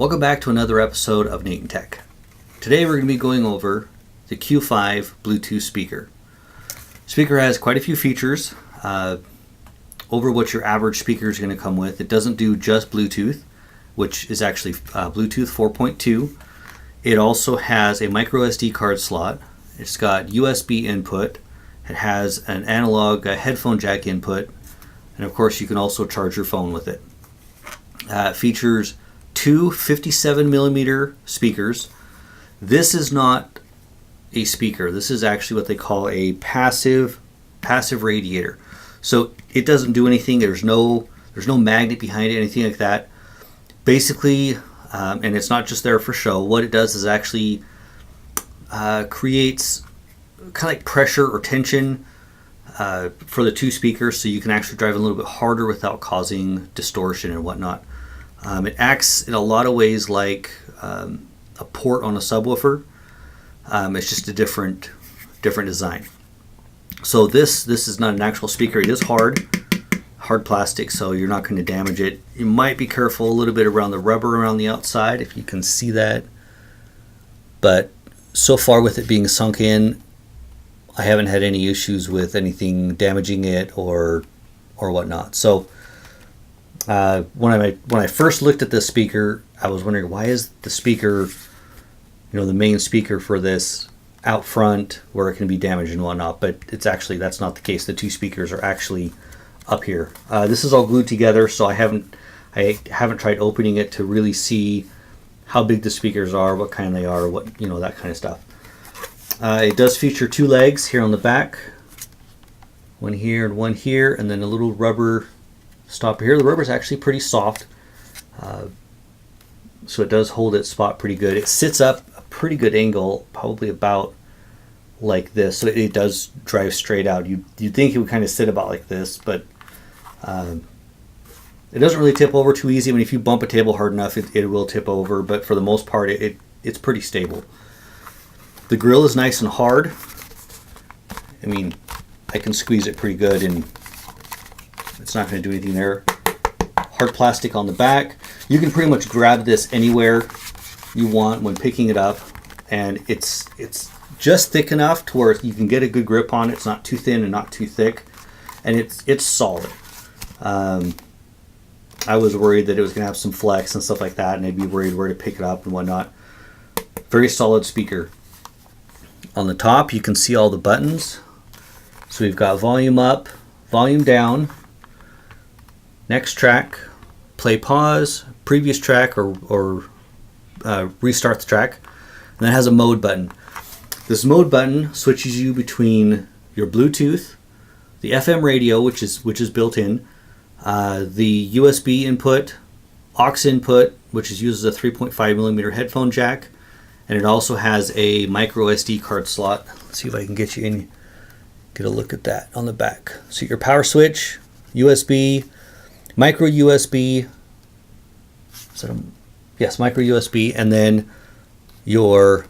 Welcome back to another episode of NaytonTech. Today we're going to be going over the Q5 Bluetooth speaker. Speaker has quite a few features over what your average speaker is going to come with. It doesn't do just Bluetooth, which is actually Bluetooth 4.2. It also has a micro SD card slot. It's got USB input. It has an analog headphone jack input. And of course you can also charge your phone with it. It features two 57mm speakers. This is not a speaker. This is actually what they call a passive radiator. So it doesn't do anything. There's no magnet behind it, anything like that. Basically, and it's not just there for show, what it does is actually creates kind of like pressure or tension for the two speakers, so you can actually drive a little bit harder without causing distortion and whatnot. It acts in a lot of ways like a port on a subwoofer. It's just a different design. So this is not an actual speaker. It is hard plastic, so you're not going to damage it. You might be careful a little bit around the rubber around the outside, if you can see that. But so far with it being sunk in, I haven't had any issues with anything damaging it or whatnot. So when I first looked at this speaker, I was wondering, why is the speaker, the main speaker for this, out front where it can be damaged and whatnot? But it's actually, that's not the case. The two speakers are actually up here. This is all glued together, so I haven't tried opening it to really see how big the speakers are, what kind they are, what that kind of stuff. It does feature two legs here on the back, one here and one here, and then a little rubber stopper here. The rubber is actually pretty soft, so it does hold its spot pretty good. It sits up a pretty good angle, probably about like this, so it does drive straight out. You'd think it would kind of sit about like this, but it doesn't really tip over too easy. I mean, if you bump a table hard enough, it will tip over, but for the most part, it's pretty stable. The grill is nice and hard. I mean, I can squeeze it pretty good and it's not going to do anything there. Hard plastic on the back. You can pretty much grab this anywhere you want when picking it up, and it's just thick enough to where you can get a good grip on it. It's not too thin and not too thick, and it's solid. I was worried that it was going to have some flex and stuff like that, and I'd be worried where to pick it up and whatnot. Very solid speaker. On the top, you can see all the buttons. So we've got volume up, volume down, next track, play pause, previous track, or restart the track, and then it has a mode button. This mode button switches you between your Bluetooth, the FM radio, which is built in, the USB input, aux input, which uses a 3.5mm headphone jack, and it also has a micro SD card slot. Let's see if I can get you in, get a look at that on the back. So your power switch, USB, micro USB, yes, micro USB, and then your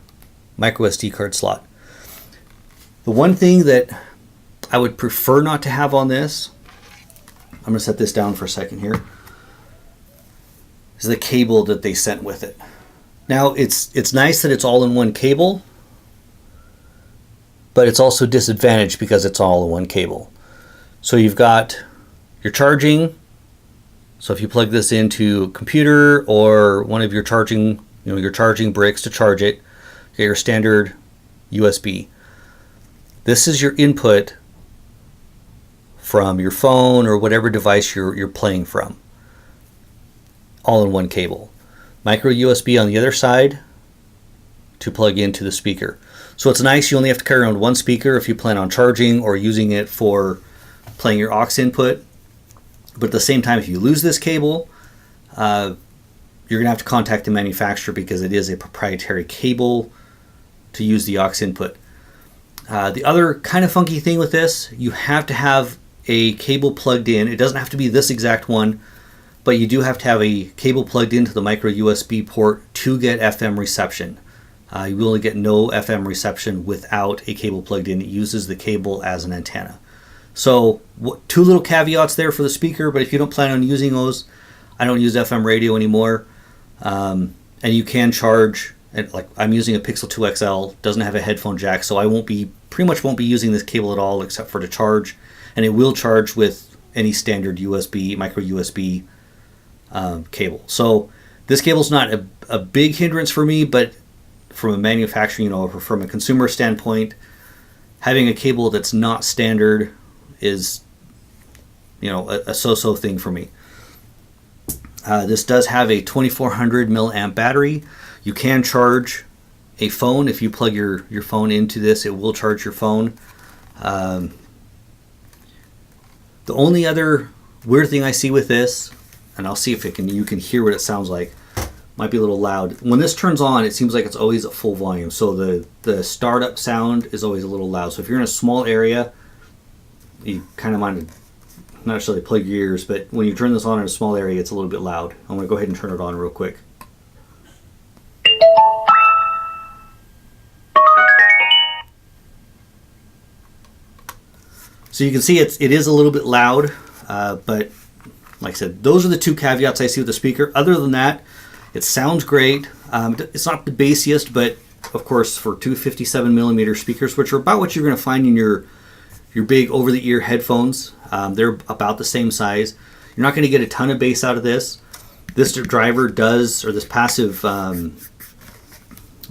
micro SD card slot. The one thing that I would prefer not to have on this, I'm going to set this down for a second here, is the cable that they sent with it. Now, it's nice that it's all in one cable, but it's also disadvantaged because it's all in one cable. So you've got your charging. So if you plug this into a computer or one of your charging, your charging bricks to charge it, you get your standard USB. This is your input from your phone or whatever device you're playing from, all in one cable. Micro USB on the other side to plug into the speaker. So it's nice, you only have to carry around one speaker if you plan on charging or using it for playing your aux input. But at the same time, if you lose this cable, you're going to have to contact the manufacturer because it is a proprietary cable to use the aux input. The other kind of funky thing with this, you have to have a cable plugged in. It doesn't have to be this exact one, but you do have to have a cable plugged into the micro USB port to get FM reception. You will get no FM reception without a cable plugged in. It uses the cable as an antenna. So two little caveats there for the speaker, but if you don't plan on using those, I don't use FM radio anymore. and you can charge. And like I'm using a Pixel 2 XL, doesn't have a headphone jack, so I pretty much won't be using this cable at all except for to charge, and it will charge with any standard USB, micro USB cable. So this cable's not a big hindrance for me, but from a manufacturing, or from a consumer standpoint, having a cable that's not standard is, a so-so thing for me. This does have a 2400 milliamp battery. You can charge a phone. If you plug your phone into this, it will charge your phone. The only other weird thing I see with this, and I'll see if you can hear what it sounds like. Might be a little loud. When this turns on, it seems like it's always at full volume. So the startup sound is always a little loud. So if you're in a small area, you kind of want to not necessarily plug your ears, but when you turn this on in a small area, it's a little bit loud. I'm going to go ahead and turn it on real quick. So you can see it is a little bit loud, but like I said, those are the two caveats I see with the speaker. Other than that, it sounds great. It's not the bassiest, but of course for two 57mm speakers, which are about what you're going to find in your big over-the-ear headphones, they're about the same size. You're not going to get a ton of bass out of this. This driver does, or this passive,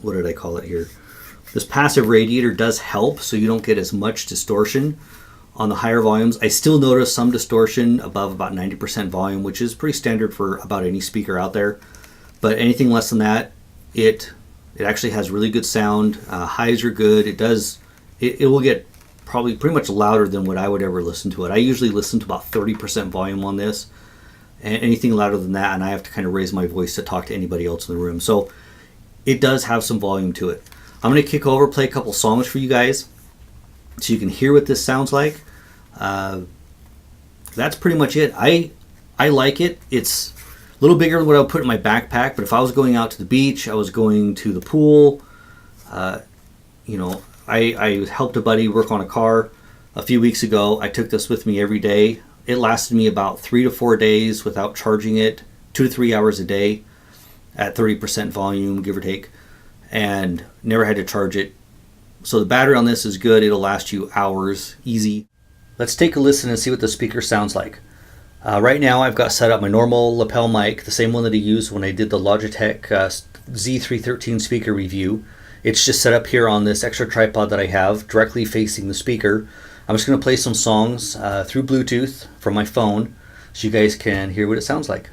what did I call it here? This passive radiator does help, so you don't get as much distortion on the higher volumes. I still notice some distortion above about 90% volume, which is pretty standard for about any speaker out there. But anything less than that, it actually has really good sound. Highs are good. It will get probably pretty much louder than what I would ever listen to it. I usually listen to about 30% volume on this, and anything louder than that, and I have to kind of raise my voice to talk to anybody else in the room. So it does have some volume to it. I'm going to kick over, play a couple songs for you guys so you can hear what this sounds like. That's pretty much it. I like it. It's a little bigger than what I would put in my backpack, but if I was going out to the beach, I was going to the pool, I helped a buddy work on a car a few weeks ago. I took this with me every day. It lasted me about 3 to 4 days without charging it, 2 to 3 hours a day at 30% volume, give or take, and never had to charge it. So the battery on this is good. It'll last you hours, easy. Let's take a listen and see what the speaker sounds like. Right now I've got set up my normal lapel mic, the same one that I used when I did the Logitech Z313 speaker review. It's just set up here on this extra tripod that I have, directly facing the speaker. I'm just going to play some songs through Bluetooth from my phone so you guys can hear what it sounds like.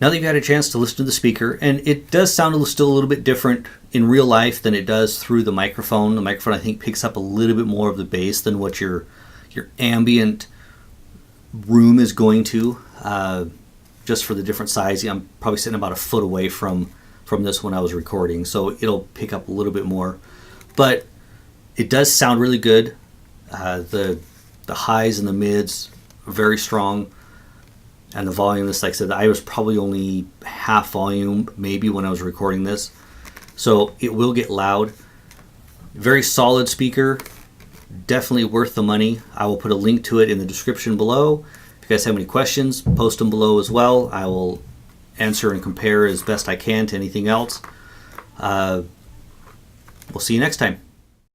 Now that you've had a chance to listen to the speaker, and it does sound still a little bit different in real life than it does through the microphone. The microphone, I think, picks up a little bit more of the bass than what your ambient room is going to, just for the different size. I'm probably sitting about a foot away from this when I was recording, so it'll pick up a little bit more. But it does sound really good. The highs and the mids are very strong, and the volume, like I said, I was probably only half volume maybe when I was recording this, so it will get loud. Very solid speaker, definitely worth the money. I will put a link to it in the description below. If you guys have any questions, post them below as well. I will answer and compare as best I can to anything else. We'll see you next time.